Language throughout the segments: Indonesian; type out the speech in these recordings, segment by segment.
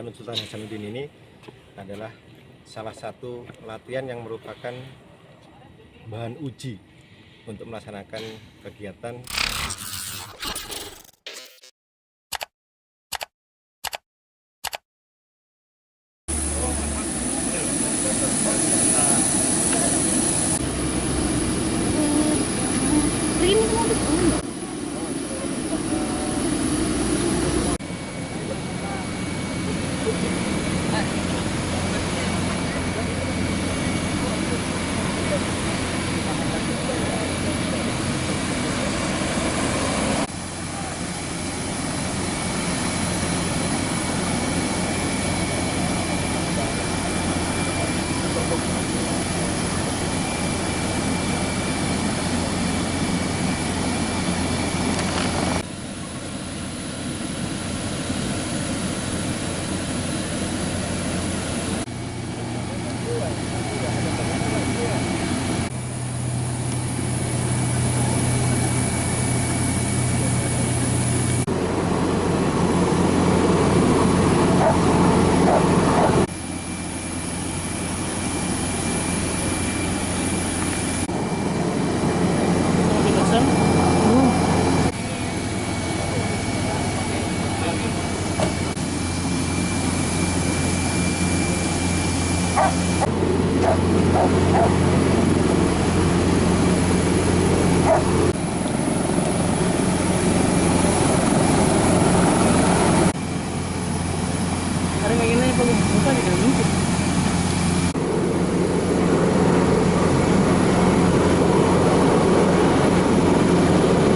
Lanut Sultan Hasanuddin ini adalah salah satu latihan yang merupakan bahan uji untuk melaksanakan kegiatan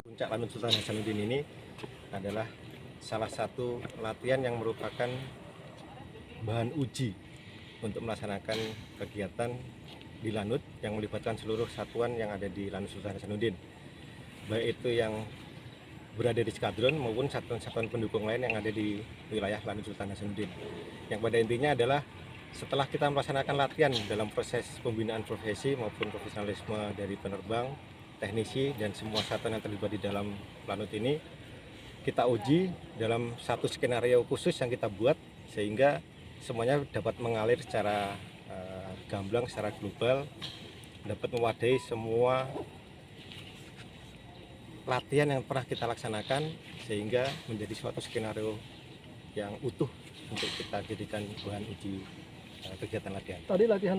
Puncak Lanut Sultan Hasanuddin ini adalah salah satu latihan yang merupakan bahan uji untuk melaksanakan kegiatan di Lanut yang melibatkan seluruh satuan yang ada di Lanut Sultan Hasanuddin, baik itu yang berada di skadron maupun satuan-satuan pendukung lain yang ada di wilayah Lanut Sultan Hasanuddin. Yang pada intinya adalah setelah kita melaksanakan latihan dalam proses pembinaan profesi maupun profesionalisme dari penerbang, teknisi, dan semua satuan yang terlibat di dalam Lanut ini, kita uji dalam satu skenario khusus yang kita buat sehingga semuanya dapat mengalir secara gamblang, secara global, dapat mewadahi semua latihan yang pernah kita laksanakan sehingga menjadi suatu skenario yang utuh untuk kita jadikan bahan uji kegiatan latihan. Tadi latihan